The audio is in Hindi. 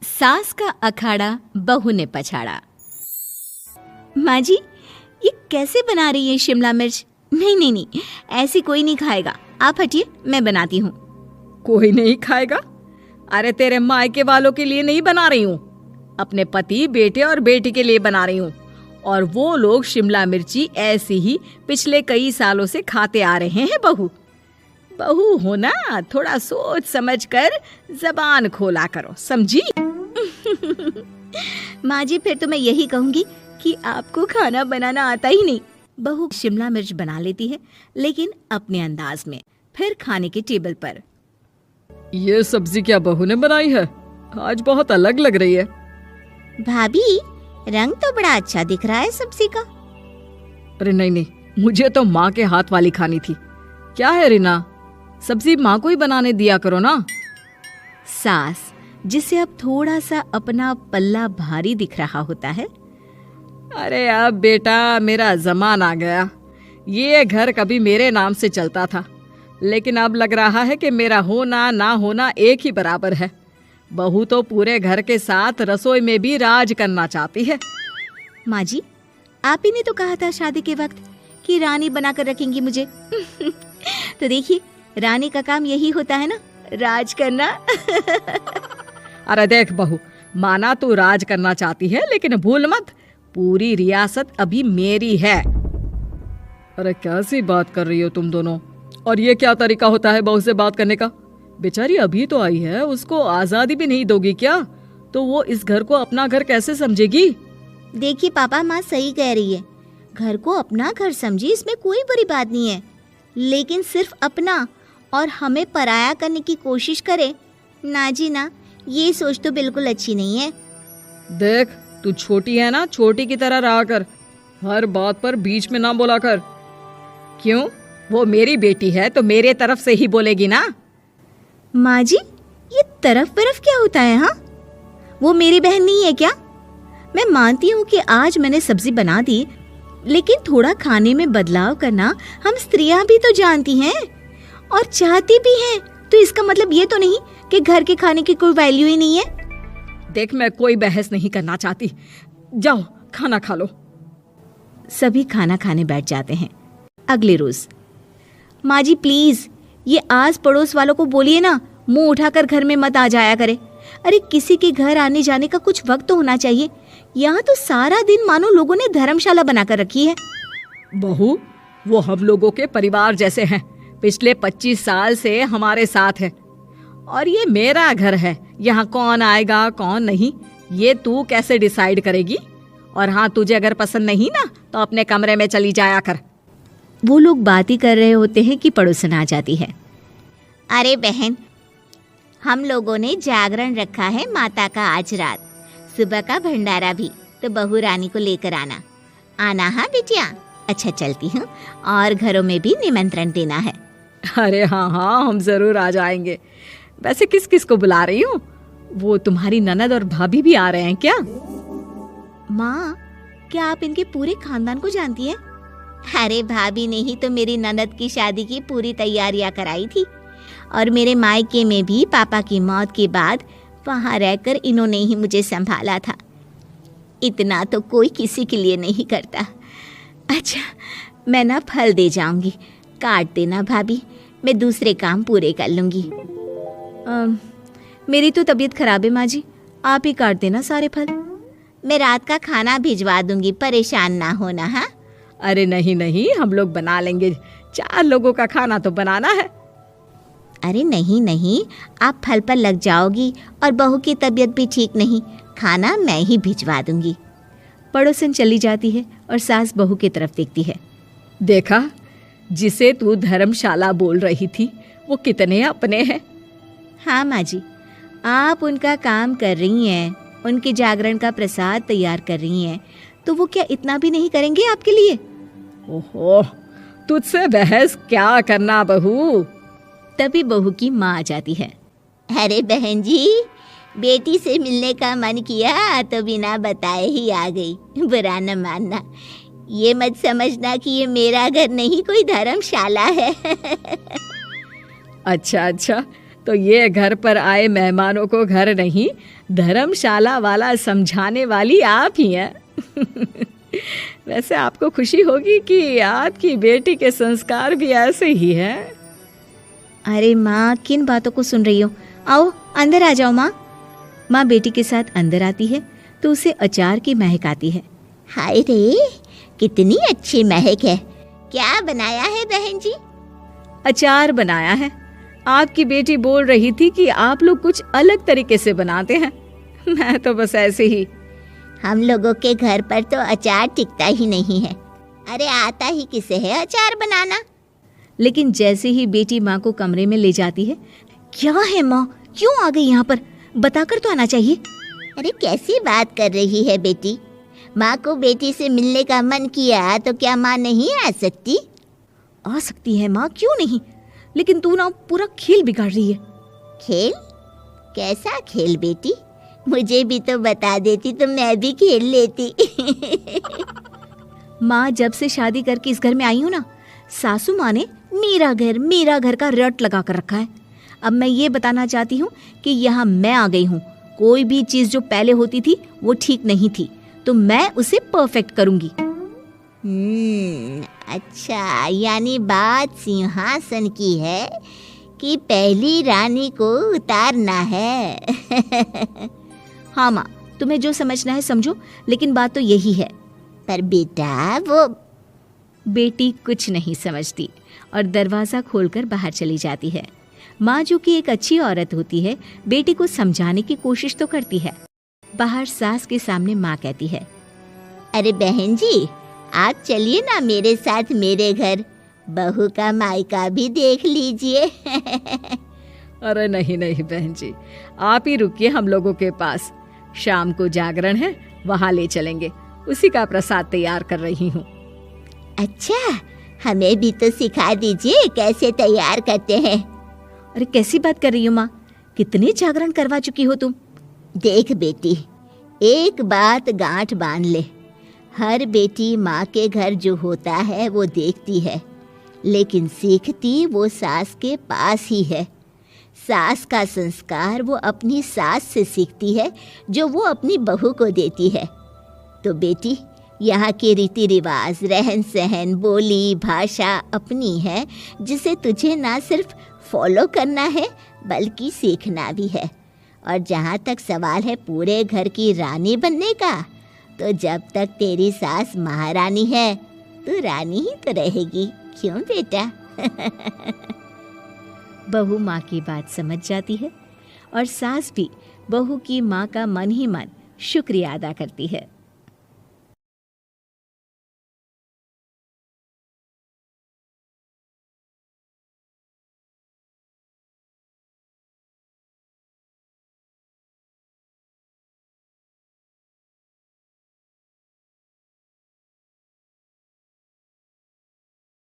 सास का अखाड़ा बहू ने पछाड़ा। माँ जी, ये कैसे बना रही है शिमला मिर्च? नहीं नहीं नहीं, ऐसी कोई नहीं खाएगा। आप हटिए, मैं बनाती हूँ। कोई नहीं खाएगा? अरे तेरे मायके वालों के लिए नहीं बना रही हूँ, अपने पति, बेटे और बेटी के लिए बना रही हूँ। और वो लोग शिमला मिर्ची ऐसे ही पिछले कई सालों से खाते आ रहे हैं। बहू बहू हो ना, थोड़ा सोच समझ कर जबान खोला करो, समझी? माँ जी, फिर तो मैं यही कहूँगी कि आपको खाना बनाना आता ही नहीं। बहू शिमला मिर्च बना लेती है, लेकिन अपने अंदाज में। फिर खाने के टेबल पर, ये सब्जी क्या बहू ने बनाई है? आज बहुत अलग लग रही है। भाभी, रंग तो बड़ा अच्छा दिख रहा है सब्जी का। अरे नहीं नहीं, मुझे तो माँ के हाथ वाली खानी थी। क्या है रीना, सब्जी माँ को ही बनाने दिया करो ना। सास, जिसे अब थोड़ा सा अपना पल्ला भारी दिख रहा होता है। अरे अब बेटा मेरा जमाना आ गया। ये घर कभी मेरे नाम से चलता था, लेकिन अब लग रहा है कि मेरा होना ना होना एक ही बराबर है। बहू तो पूरे घर के साथ रसोई में भी राज करना चाहती है। माँ जी, आप ही ने तो कहा था शादी के वक्त कि रानी बनाकर रखेंगी मुझे। तो देखिए, रानी का काम यही होता है ना, राज करना। अरे देख बहू, माना तू राज करना चाहती है, लेकिन भूल मत, पूरी रियासत अभी मेरी है। अरे कैसी बात कर रही हो तुम दोनों? और ये क्या तरीका होता है बहू से बात करने का? बेचारी अभी तो आई है, उसको आजादी भी नहीं दोगी क्या? तो वो इस घर को अपना घर कैसे समझेगी? देखिए पापा, माँ सही कह रही है। घर को अपना घर समझी, इसमें कोई बुरी बात नहीं है। लेकिन सिर्फ अपना और हमें पराया करने की कोशिश करे ना जी ना, ये सोच तो बिल्कुल अच्छी नहीं है। देख, तू छोटी है ना, छोटी की तरह रहा कर। हर बात पर बीच में ना बोला कर। क्यों? वो मेरी बेटी है तो मेरे तरफ से ही बोलेगी ना। माँ जी, ये तरफ तरफ क्या होता है? हाँ, वो मेरी बहन नहीं है क्या? मैं मानती हूँ कि आज मैंने सब्जी बना दी, लेकिन थोड़ा खाने में बदलाव करना हम स्त्रियां भी तो जानती हैं और चाहती भी हैं। तो इसका मतलब ये तो नहीं कि घर के खाने की कोई वैल्यू ही नहीं है। देख, मैं कोई बहस नहीं करना चाहती, जाओ खाना खा लो। सभी खाना खाने बैठ जाते हैं। अगले रोज, माँ जी प्लीज, ये आस पड़ोस वालों को बोलिए ना, मुंह उठाकर घर में मत आ जाया करे। अरे किसी के घर आने जाने का कुछ वक्त तो होना चाहिए। यहाँ तो सारा दिन मानो लोगों ने धर्मशाला बनाकर रखी है। बहू, वो हम लोगों के परिवार जैसे हैं, पिछले 25 साल से हमारे साथ है। और ये मेरा घर है, यहाँ कौन आएगा कौन नहीं, ये तू कैसे डिसाइड करेगी? और हाँ, तुझे अगर पसंद नहीं ना, तो अपने कमरे में चली जाया कर। वो लोग बात ही कर रहे होते हैं कि पड़ोसन आ जाती है। अरे बहन, हम लोगों ने जागरण रखा है माता का आज रात, सुबह का भंडारा भी, तो बहू रानी को लेकर आना। आना हाँ बिटिया। अच्छा चलती हूँ, और घरों में भी निमंत्रण देना है। अरे हाँ हाँ, हम जरूर आ जाएंगे। वैसे किस किस को बुला रही हूँ? वो तुम्हारी ननद और भाभी भी आ रहे हैं क्या? माँ, क्या आप इनके पूरे खानदान को जानती हैं? अरे भाभी ने ही तो मेरी ननद की शादी की पूरी तैयारियां कराई थी, और मेरे मायके में भी पापा की मौत के बाद वहाँ रहकर इन्होंने ही मुझे संभाला था। इतना तो कोई किसी के लिए नहीं करता। अच्छा, मैं ना फल दे जाऊंगी, काट देना भाभी, मैं दूसरे काम पूरे कर लूंगी। मेरी तो तबीयत खराब है माँ जी, आप ही काट देना सारे फल। मैं रात का खाना भिजवा दूंगी, परेशान ना होना। हाँ? अरे नहीं नहीं, हम लोग बना लेंगे, 4 लोगों का खाना तो बनाना है। अरे नहीं नहीं, आप फल पर लग जाओगी, और बहू की तबीयत भी ठीक नहीं, खाना मैं ही भिजवा दूंगी। पड़ोसन चली जाती है और सास बहू की तरफ देखती है। देखा, जिसे तू धर्मशाला बोल रही थी, वो कितने अपने हैं। हाँ माँ जी, आप उनका काम कर रही हैं, उनके जागरण का प्रसाद तैयार कर रही हैं, तो वो क्या इतना भी नहीं करेंगे आपके लिए? ओहो, तुझसे बहस क्या करना बहू। तभी बहू की माँ आ जाती है। अरे बहन जी, बेटी से मिलने का मन किया तो बिना बताए ही आ गई, बुरा न मानना। ये मत समझना कि ये मेरा घर नहीं, कोई धर्मशाला है। अच्छा अच्छा, तो ये घर पर आए मेहमानों को घर नहीं धर्मशाला वाला समझाने वाली आप ही हैं। वैसे आपको खुशी होगी कि आपकी बेटी के संस्कार भी ऐसे ही हैं। अरे माँ, किन बातों को सुन रही हो? आओ अंदर आ जाओ माँ। माँ बेटी के साथ अंदर आती है तो उसे अचार की महक आती है। हाय रे, कितनी अच्छी महक है। क्या बनाया है बहन जी? अचार बनाया है। आपकी बेटी बोल रही थी कि आप लोग कुछ अलग तरीके से बनाते हैं। मैं तो बस ऐसे ही। हम लोगों के घर पर तो अचार टिकता ही नहीं है। अरे आता ही किसे है अचार बनाना। लेकिन जैसे ही बेटी माँ को कमरे में ले जाती है, क्या है माँ, क्यों आ गई यहाँ पर? बताकर तो आना चाहिए। अरे कैसी बात कर रही है बेटी? माँ को बेटी से मिलने का मन किया तो क्या माँ नहीं आ सकती? आ सकती है माँ, क्यों नहीं, लेकिन तू ना पूरा खेल बिगाड़ रही है। खेल? कैसा खेल बेटी? मुझे भी तो बता देती तो मैं भी खेल लेती। माँ, जब से शादी करके इस घर में आई हूँ ना, सासू माँ ने मेरा घर का रट लगा कर रखा है। अब मैं ये बताना चाहती हूँ कि यहाँ मैं आ गई हूँ। कोई भी चीज़ जो पहले होती थी वो ठीक नहीं थी, तो मैं उसे परफेक्ट करूँगी। अच्छा, यानी बात सिंहासन की है कि पहली रानी को उतारना है। हाँ माँ, तुम्हें जो समझना है समझो, लेकिन बात तो यही है। पर बेटा, वो बेटी कुछ नहीं समझती और दरवाज़ा खोलकर बाहर चली जाती है। माँ, जो कि एक अच्छी औरत होती है, बेटी को समझाने की कोशिश तो करती है। बाहर सास के सामने माँ कहती है, अरे बहन जी, आप चलिए ना मेरे साथ मेरे घर, बहू का मायका भी देख लीजिए। अरे नहीं नहीं बहन जी, आप ही रुकिए हम लोगों के पास। शाम को जागरण है, वहाँ ले चलेंगे। उसी का प्रसाद तैयार कर रही हूँ। अच्छा, हमें भी तो सिखा दीजिए कैसे तैयार करते हैं। अरे कैसी बात कर रही हो माँ, कितने जागरण करवा चुकी हो तुम? देख बेटी, एक बात गांठ बांध ले, हर बेटी माँ के घर जो होता है वो देखती है, लेकिन सीखती वो सास के पास ही है। सास का संस्कार वो अपनी सास से सीखती है, जो वो अपनी बहू को देती है। तो बेटी, यहाँ के रीति रिवाज, रहन सहन, बोली भाषा अपनी है, जिसे तुझे ना सिर्फ फॉलो करना है बल्कि सीखना भी है। और जहाँ तक सवाल है पूरे घर की रानी बनने का, तो जब तक तेरी सास महारानी है, तू रानी ही तो रहेगी। क्यों बेटा? बहू माँ की बात समझ जाती है और सास भी बहू की माँ का मन ही मन शुक्रिया अदा करती है।